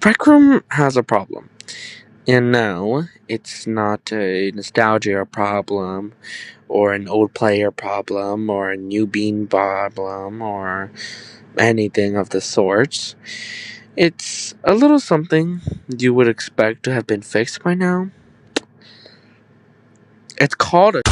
RecRoom has a problem. And no, it's not a nostalgia problem, or an old player problem, or a new bean problem, or anything of the sorts. It's a little something you would expect to have been fixed by now. It's called a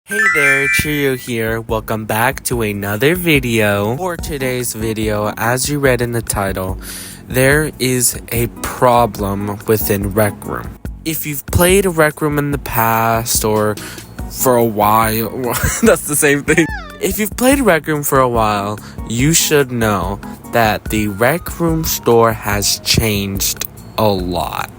Hey there, Cheerio here. Welcome back to another video. For today's video, as you read in the title, there is a problem within RecRoom. If you've played RecRoom in the past or for a while, that's the same thing. If you've played RecRoom for a while, you should know that the RecRoom store has changed a lot.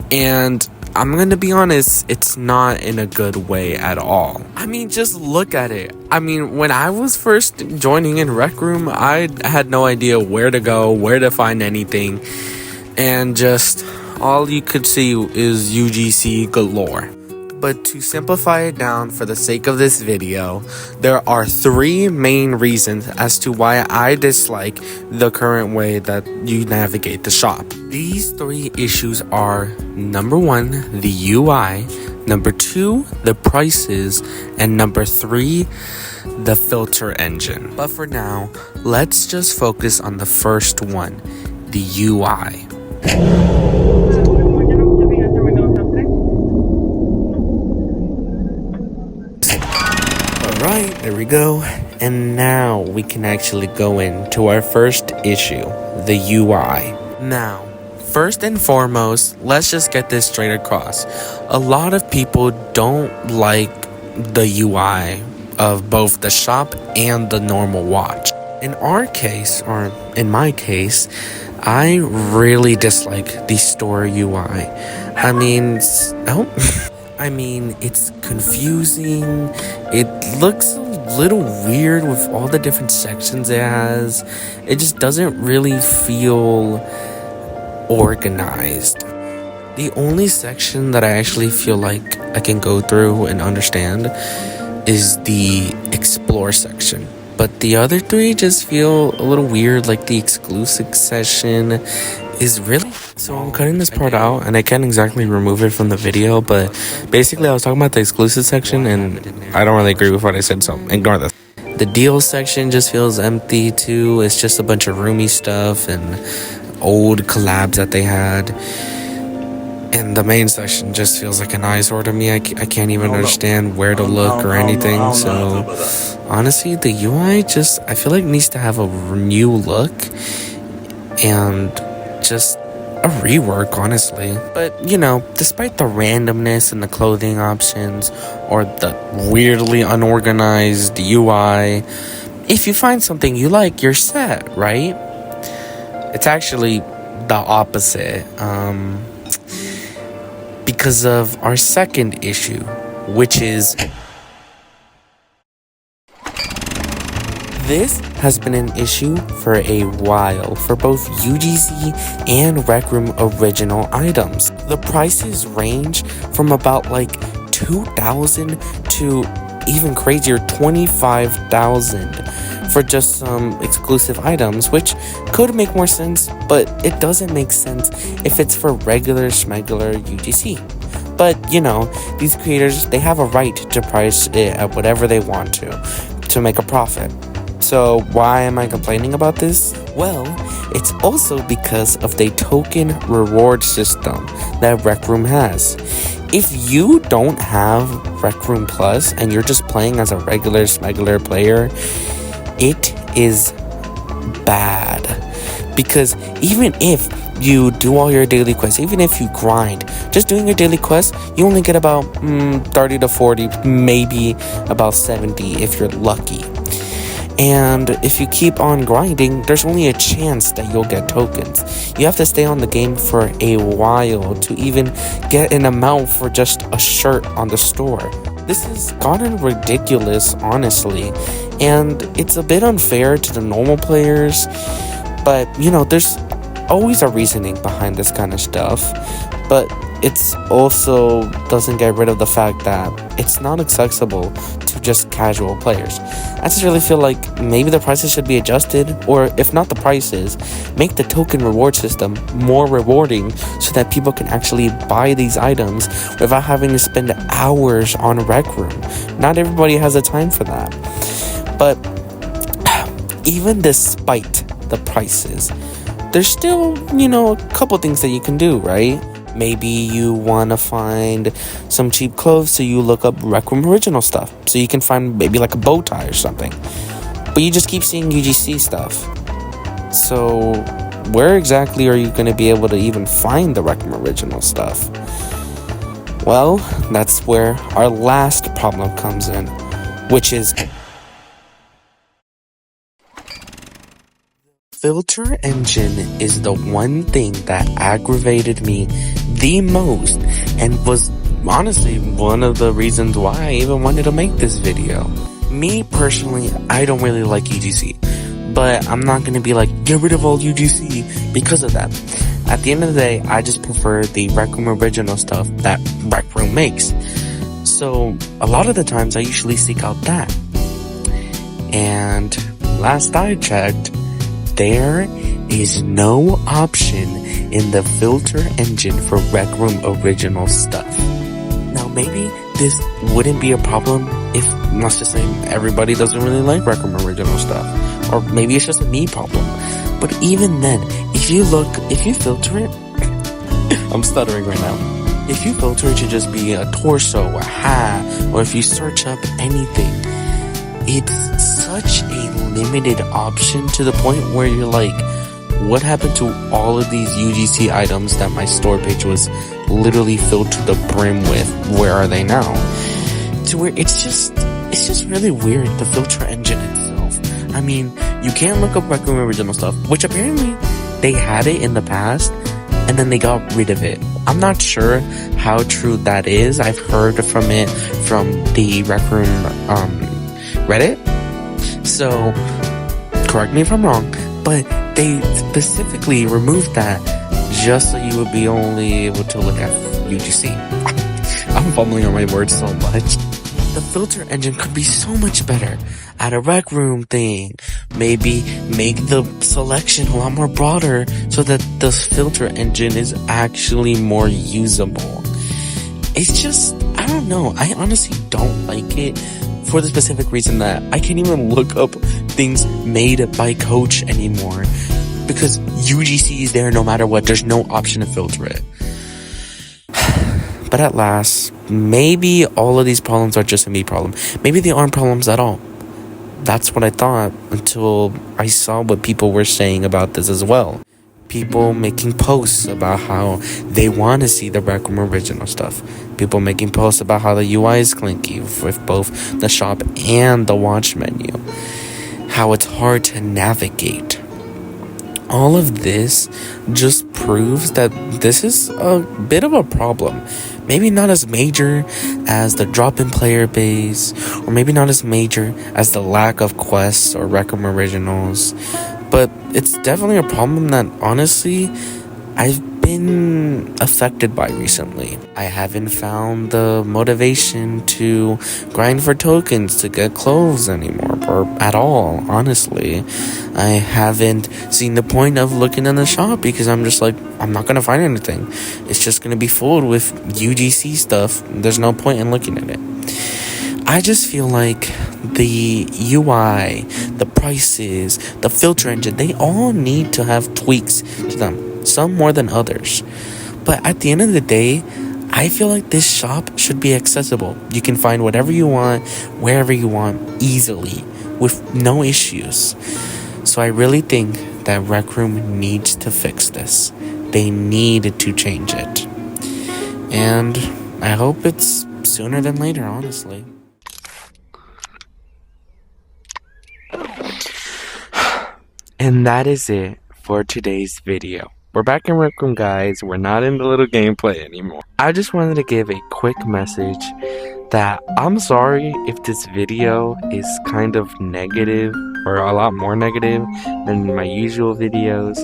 And I'm gonna be honest, it's not in a good way at all. I mean, just look at it. I mean, when I was first joining in RecRoom, I had no idea where to go, where to find anything, and just all you could see is UGC galore. But to simplify it down for the sake of this video, there are 3 main reasons as to why I dislike the current way that you navigate the shop. These 3 issues are: number 1, the UI, number 2, the prices, and number 3, the filter engine. But for now, let's just focus on the first one, the UI. Alright, there we go. And now we can actually go into our first issue, the UI. Now, first and foremost, let's just get this straight across. A lot of people don't like the UI of both the shop and the normal watch. In our case, or in my case, I really dislike the store UI. I mean, it's confusing. It looks a little weird with all the different sections it has. It just doesn't really feel organized. The only section that I actually feel like I can go through and understand is the explore section. But the other 3 just feel a little weird, like the exclusive section is really... So I'm cutting this part out, and I can't exactly remove it from the video, but basically I was talking about the exclusive section, and I don't really agree with what I said, so ignore this. The deals section just feels empty too. It's just a bunch of roomy stuff and old collabs that they had. And the main section just feels like an eyesore to me. I can't even understand where to look or anything. So honestly, the UI just, I feel like needs to have a new look and just a rework, honestly. But, you know, despite the randomness in the clothing options or the weirdly unorganized UI, if you find something you like, you're set, right? It's actually the opposite. Because of our second issue, which is... This has been an issue for a while for both UGC and RecRoom original items. The prices range from about like $2,000 to even crazier $25,000 for just some exclusive items, which could make more sense, but it doesn't make sense if it's for regular schmegular UGC. But, you know, these creators, they have a right to price it at whatever they want to make a profit. So why am I complaining about this? Well, it's also because of the token reward system that RecRoom has. If you don't have RecRoom Plus and you're just playing as a regular schmegular player, it is bad. Because even if you do all your daily quests, even if you grind, just doing your daily quests, you only get about 30 to 40, maybe about 70 if you're lucky. And if you keep on grinding, there's only a chance that you'll get tokens. You have to stay on the game for a while to even get an amount for just a shirt on the store. This has gotten ridiculous, honestly, and it's a bit unfair to the normal players, but, you know, there's always a reasoning behind this kind of stuff. But it's also doesn't get rid of the fact that it's not accessible to just casual players. I just really feel like maybe the prices should be adjusted, or if not the prices, make the token reward system more rewarding so that people can actually buy these items without having to spend hours on RecRoom. Not everybody has the time for that. But even despite the prices, there's still, a couple things that you can do, right? Maybe you want to find some cheap clothes, so you look up RecRoom original stuff. So you can find maybe like a bow tie or something. But you just keep seeing UGC stuff. So where exactly are you going to be able to even find the RecRoom original stuff? Well, that's where our last problem comes in, which is filter engine is the one thing that aggravated me the most, and was honestly one of the reasons why I even wanted to make this video. Me personally, I don't really like UGC, but I'm not going to be like, get rid of all UGC because of that. At the end of the day, I just prefer the RecRoom original stuff that RecRoom makes. So a lot of the times I usually seek out that. And last I checked, there is no option in the filter engine for RecRoom original stuff. Now maybe this wouldn't be a problem if, let's just say, everybody doesn't really like RecRoom original stuff. Or maybe it's just a me problem. But even then, if you filter it, I'm stuttering right now. If you filter it to just be a torso, a hat, or if you search up anything, it's such a limited option to the point where you're like, what happened to all of these UGC items that my store page was literally filled to the brim with? Where are they now? To where it's just really weird, the filter engine itself. I mean, you can't look up RecRoom original stuff, which apparently they had it in the past, and then they got rid of it. I'm not sure how true that is. I've heard from it from the RecRoom Reddit, so correct me if I'm wrong, but they specifically removed that just so you would be only able to look at UGC. I'm fumbling on my words so much. The filter engine could be so much better. Add a RecRoom thing. Maybe make the selection a lot more broader so that the filter engine is actually more usable. It's just, I don't know. I honestly don't like it for the specific reason that I can't even look up things made by Coach anymore because UGC is there no matter what. There's no option to filter it. But at last, maybe all of these problems are just a me problem. Maybe they aren't problems at all. That's what I thought until I saw what people were saying about this as well. People making posts about how they want to see the RecRoom original stuff. People making posts about how the UI is clinky with both the shop and the watch menu. How it's hard to navigate. All of this just proves that this is a bit of a problem. Maybe not as major as the drop-in player base, or maybe not as major as the lack of quests or RecRoom originals, but it's definitely a problem that, honestly, I've been affected by recently. I haven't found the motivation to grind for tokens to get clothes anymore, or at all, honestly. I haven't seen the point of looking in the shop because I'm just like, I'm not gonna find anything. It's just gonna be full with UGC stuff. There's no point in looking at it. I just feel like the UI, the prices, the filter engine, they all need to have tweaks to them, some more than others. But at the end of the day, I feel like this shop should be accessible. You can find whatever you want, wherever you want, easily, with no issues. So I really think that RecRoom needs to fix this. They need to change it. And I hope it's sooner than later, honestly. And that is it for today's video. We're back in RecRoom, guys. We're not in the little gameplay anymore. I just wanted to give a quick message that I'm sorry if this video is kind of negative, or a lot more negative than my usual videos.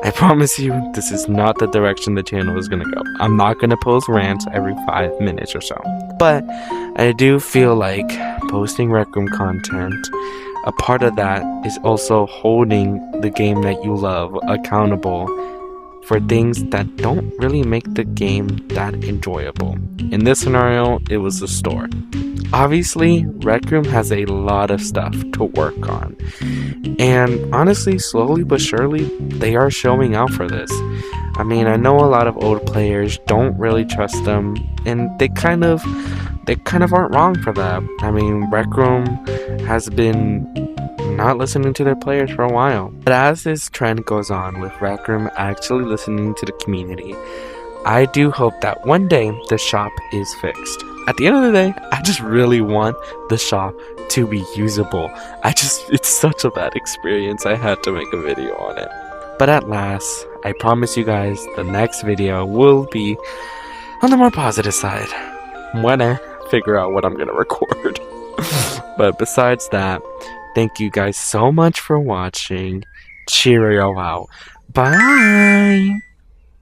I promise you, this is not the direction the channel is gonna go. I'm not gonna post rants every 5 minutes or so. But I do feel like posting RecRoom content, a part of that is also holding the game that you love accountable for things that don't really make the game that enjoyable. In this scenario, it was the store. Obviously, RecRoom has a lot of stuff to work on. And honestly, slowly but surely, they are showing out for this. I mean, I know a lot of old players don't really trust them, and they kind of aren't wrong for that. I mean, RecRoom has been not listening to their players for a while. But as this trend goes on with RecRoom actually listening to the community, I do hope that one day the shop is fixed. At the end of the day, I just really want the shop to be usable. It's such a bad experience, I had to make a video on it. But at last, I promise you guys the next video will be on the more positive side when I figure out what I'm gonna record. But besides that, thank you guys so much for watching. Cheerio out. Bye!